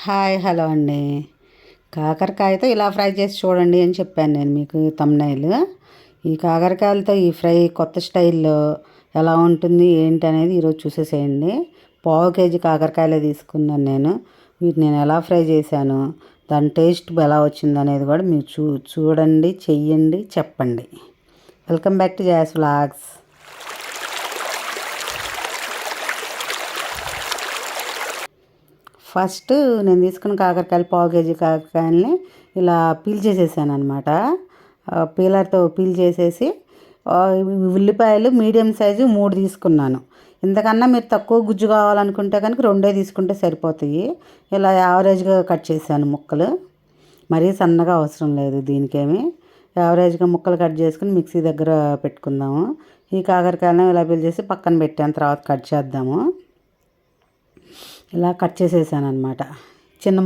Hi hello అండి. కాకరకాయతో ఇలా fry చేసి చూడండి అని చెప్పాను నేను మీకు తమ్నైల్. ఈ కాకరకాయలతో ఈ ఫ్రై కొత్త స్టైల్లో ఎలా ఉంటుంది ఏంటి అనేది ఈరోజు చూసేసేయండి. పావు కేజీ కాకరకాయలే తీసుకున్నాను నేను. వీటిని నేను ఎలా ఫ్రై చేశాను, దాని టేస్ట్ ఎలా వచ్చింది అనేది కూడా మీరు చూడండి, చెయ్యండి, చెప్పండి. Welcome back to Jas vlogs. First నేను తీసుకున్న కాకరకాయలు పావు కేజీ కాకరకాయలని ఇలా పీల్ చేసేసాను అనమాట. పీలర్తో పీల్ చేసేసి ఉల్లిపాయలు మీడియం సైజు 3 తీసుకున్నాను. ఇంతకన్నా మీరు తక్కువ గుజ్జు కావాలనుకుంటే కనుక 2 తీసుకుంటే సరిపోతాయి. ఇలా యావరేజ్గా కట్ చేశాను ముక్కలు. మరీ సన్నగా అవసరం లేదు దీనికేమి. యావరేజ్గా ముక్కలు కట్ చేసుకుని మిక్సీ దగ్గర పెట్టుకుందాము. ఈ కాకరకాయలను ఇలా పీల్ చేసి పక్కన పెట్టాను, తర్వాత కట్ చేద్దాము. ఇలా కట్ చేసేసాను అనమాట. చిన్న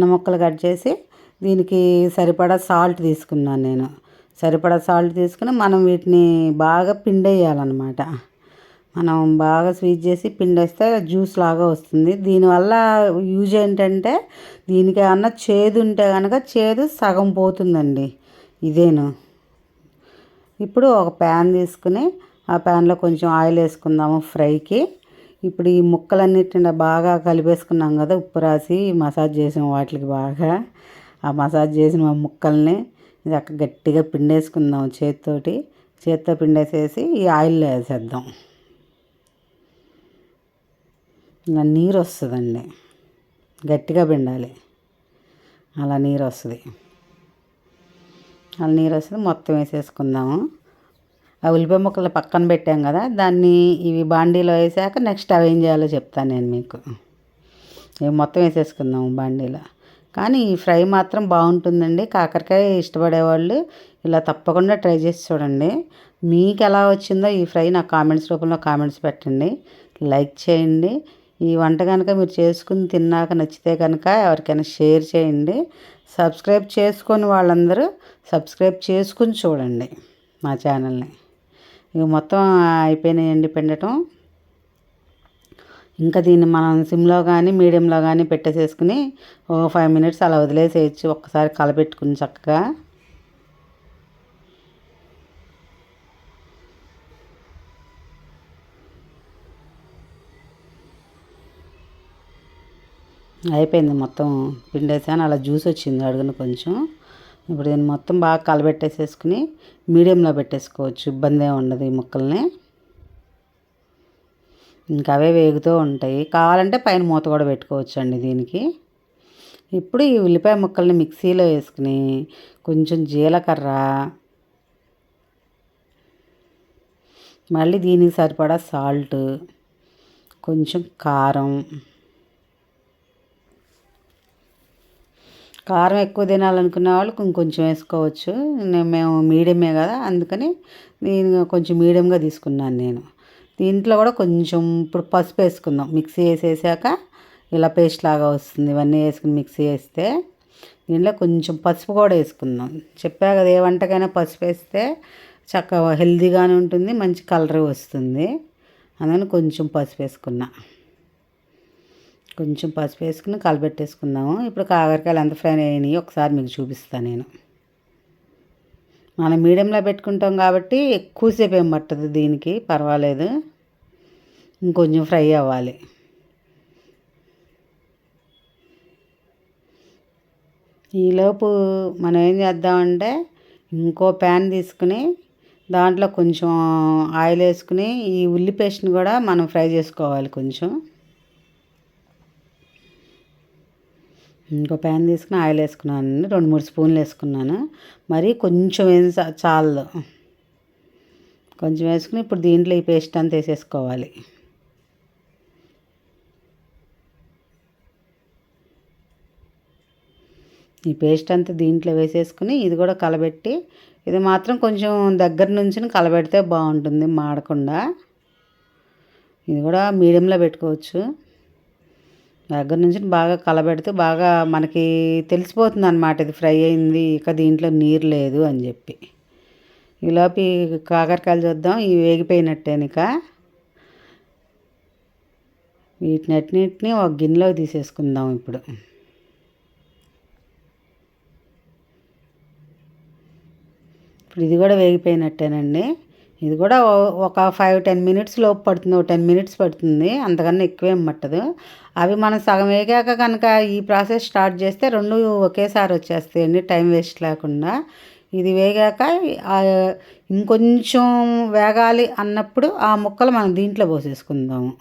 ముక్కలు కట్ చేసి దీనికి సరిపడా సాల్ట్ తీసుకున్నాను నేను. సరిపడా సాల్ట్ తీసుకుని మనం వీటిని బాగా పిండేయాలన్నమాట. మనం బాగా స్వీట్ చేసి పిండేస్తే జ్యూస్ లాగా వస్తుంది. దీనివల్ల యూజ్ ఏంటంటే దీనికి ఏమన్నా చేదు ఉంటే కనుక చేదు సగం పోతుందండి. ఇదేను. ఇప్పుడు ఒక ప్యాన్ తీసుకుని ఆ ప్యాన్లో కొంచెం ఆయిల్ వేసుకుందాము ఫ్రైకి. ఇప్పుడు ఈ ముక్కలన్నిటిని బాగా కలిపేసుకున్నాం కదా, ఉప్పు రాసి మసాజ్ చేసిన వాటికి బాగా ఆ మసాజ్ చేసిన ముక్కల్ని గట్టిగా పిండేసుకుందాం చేతితో పిండేసేసి ఈ ఆయిల్లో వేసేద్దాం. ఇలా నీరు వస్తుందండి, గట్టిగా పిండాలి. అలా నీరు వస్తుంది. మొత్తం వేసేసుకుందాము. ఆ ఉల్లిపాయ ముక్కలు పక్కన పెట్టాం కదా, దాన్ని ఇవి బాండీలో వేసాక నెక్స్ట్ అవి ఏం చేయాలో చెప్తాను నేను మీకు. ఇవి మొత్తం వేసేసుకుందాం బాండీలో. కానీ ఈ ఫ్రై మాత్రం బాగుంటుందండి. కాకరకాయ ఇష్టపడేవాళ్ళు ఇలా తప్పకుండా ట్రై చేసి చూడండి. మీకు ఎలా వచ్చిందో ఈ ఫ్రై నాకు కామెంట్స్ రూపంలో కామెంట్స్ పెట్టండి, లైక్ చేయండి. ఈ వంట కనుక మీరు చేసుకుని తిన్నాక నచ్చితే కనుక ఎవరికైనా షేర్ చేయండి. సబ్స్క్రైబ్ చేసుకొని వాళ్ళందరూ సబ్స్క్రైబ్ చేసుకుని చూడండి మా ఛానల్ని. ఇవి మొత్తం అయిపోయినాయండి పిండటం. ఇంకా దీన్ని మనం సిమ్లో కానీ మీడియంలో కానీ పెట్టేసేసుకుని 5 minutes అలా వదిలేసేయచ్చు. ఒక్కసారి కలపెట్టుకుని చక్కగా. అయిపోయింది, మొత్తం పిండేసాను. అలా జ్యూస్ వచ్చింది అడుగున కొంచెం. ఇప్పుడు దీన్ని మొత్తం బాగా కలబెట్టేసేసుకుని మీడియంలో పెట్టేసుకోవచ్చు, ఇబ్బంది ఏమి ఉండదు ఈ ముక్కల్ని. ఇంకా అవే వేగుతూ ఉంటాయి. కావాలంటే పైన మూత కూడా పెట్టుకోవచ్చు అండి దీనికి. ఇప్పుడు ఈ ఉల్లిపాయ ముక్కల్ని మిక్సీలో వేసుకుని కొంచెం జీలకర్ర, మళ్ళీ దీనికి సరిపడా సాల్ట్, కొంచెం కారం ఎక్కువ తినాలనుకునే వాళ్ళు ఇంకొంచెం వేసుకోవచ్చు. మేము మీడియమే కదా, అందుకని నేను కొంచెం మీడియంగా తీసుకున్నాను నేను. దీంట్లో కూడా కొంచెం ఇప్పుడు పసుపు వేసుకుందాం. మిక్సీ వేసేసాక ఇలా పేస్ట్ లాగా వస్తుంది. ఇవన్నీ వేసుకుని మిక్సీ వేస్తే దీంట్లో కొంచెం పసుపు కూడా వేసుకుందాం. చెప్పా కదా, ఏ వంటకైనా పసుపు వేస్తే చక్కగా హెల్తీగానే ఉంటుంది, మంచి కలర్ వస్తుంది. అందుకని కొంచెం పసుపు వేసుకుని కలబెట్టేసుకుందాము. ఇప్పుడు కాకరకాయలు ఎంత ఫ్రై అయినాయి ఒకసారి మీకు చూపిస్తాను నేను. మనం మీడియంలో పెట్టుకుంటాం కాబట్టి ఎక్కువసేపు ఏం పట్టదు దీనికి, పర్వాలేదు. ఇంకొంచెం ఫ్రై అవ్వాలి. ఈలోపు మనం ఏం చేద్దామంటే ఇంకో ప్యాన్ తీసుకుని దాంట్లో కొంచెం ఆయిల్ వేసుకుని ఈ ఉల్లి పేస్ట్ని కూడా మనం ఫ్రై చేసుకోవాలి. ఇంకో ప్యాన్ తీసుకుని ఆయిల్ వేసుకున్నాను. 2-3 స్పూన్లు వేసుకున్నాను. మరి కొంచెం చాలు. కొంచెం వేసుకుని ఇప్పుడు దీంట్లో ఈ పేస్ట్ అంతా వేసేసుకోవాలి. ఈ పేస్ట్ అంతా దీంట్లో వేసేసుకుని ఇది కూడా కలబెట్టి, ఇది మాత్రం కొంచెం దగ్గర నుంచి కలబెడితే బాగుంటుంది మాడకుండా. ఇది కూడా మీడియంలో పెట్టుకోవచ్చు. దగ్గర నుంచి బాగా కలబెడితే బాగా మనకి తెలిసిపోతుంది అన్నమాట, ఇది ఫ్రై అయింది, ఇక దీంట్లో నీరు లేదు అని చెప్పి. ఈలోపు కాకరకాయలు చూద్దాం, ఇవి వేగిపోయినట్టేనిక. వీటినన్నిటిని ఒక గిన్నెలో తీసేసుకుందాం ఇప్పుడు. ఇప్పుడు ఇది కూడా వేగిపోయినట్టేనండి. ఇది కూడా ఒక 5-10 మినిట్స్ లోపు పడుతుంది, ఒక 10 మినిట్స్ పడుతుంది, అంతకన్నా ఎక్కువేం పట్టదు. అవి మనం సగం వేగాక కనుక ఈ ప్రాసెస్ స్టార్ట్ చేస్తే రెండు ఒకేసారి వచ్చేస్తాయండి, టైం వేస్ట్ లేకుండా. ఇది వేగాక ఇంకొంచెం వేగాలి అన్నప్పుడు ఆ ముక్కలు మనం దీంట్లో పోసేసుకుందాము.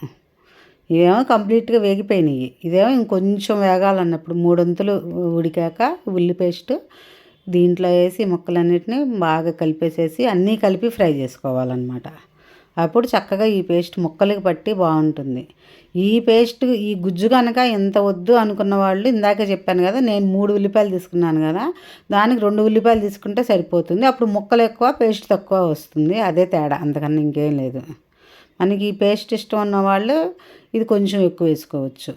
ఇవేమో కంప్లీట్గా వేగిపోయినాయి, ఇదేమో ఇంకొంచెం వేగాలన్నప్పుడు 3 వంతులు ఉడికాక ఉల్లి పేస్ట్ దీంట్లో వేసి ముక్కలన్నిటిని బాగా కలిపేసేసి అన్నీ కలిపి ఫ్రై చేసుకోవాలన్నమాట. అప్పుడు చక్కగా ఈ పేస్ట్ ముక్కలకి పట్టి బాగుంటుంది. ఈ పేస్ట్ ఈ గుజ్జు కనుక ఎంత వద్దు అనుకున్న వాళ్ళు, ఇందాక చెప్పాను కదా నేను 3 ఉల్లిపాయలు తీసుకున్నాను కదా, దానికి 2 ఉల్లిపాయలు తీసుకుంటే సరిపోతుంది. అప్పుడు ముక్కలు ఎక్కువ పేస్ట్ తక్కువ వస్తుంది, అదే తేడా, అంతకన్నా ఇంకేం లేదు. మనకి ఈ పేస్ట్ ఇష్టం ఉన్న వాళ్ళు ఇది కొంచెం ఎక్కువ వేసుకోవచ్చు.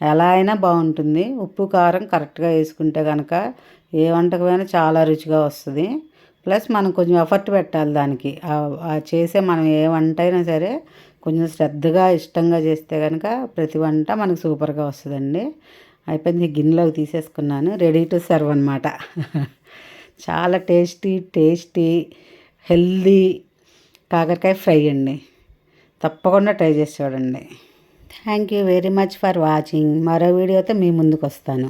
ఎలా అయినా బాగుంటుంది. ఉప్పు కారం కరెక్ట్గా వేసుకుంటే కనుక ఏ వంటకమైనా చాలా రుచిగా వస్తుంది. ప్లస్ మనం కొంచెం ఎఫర్ట్ పెట్టాలి దానికి. చేసే మనం ఏ వంట అయినా సరే కొంచెం శ్రద్ధగా ఇష్టంగా చేస్తే కనుక ప్రతి వంట మనకు సూపర్గా వస్తుందండి. అయిపోయింది, గిన్నెలోకి తీసేసుకున్నాను, రెడీ టు సర్వ్ అనమాట. చాలా టేస్టీ హెల్దీ కాకరకాయ ఫ్రై అండి. తప్పకుండా ట్రై చేసి చూడండి. Thank you very much for watching. మరో వీడియోతో మీ ముందుకు వస్తాను.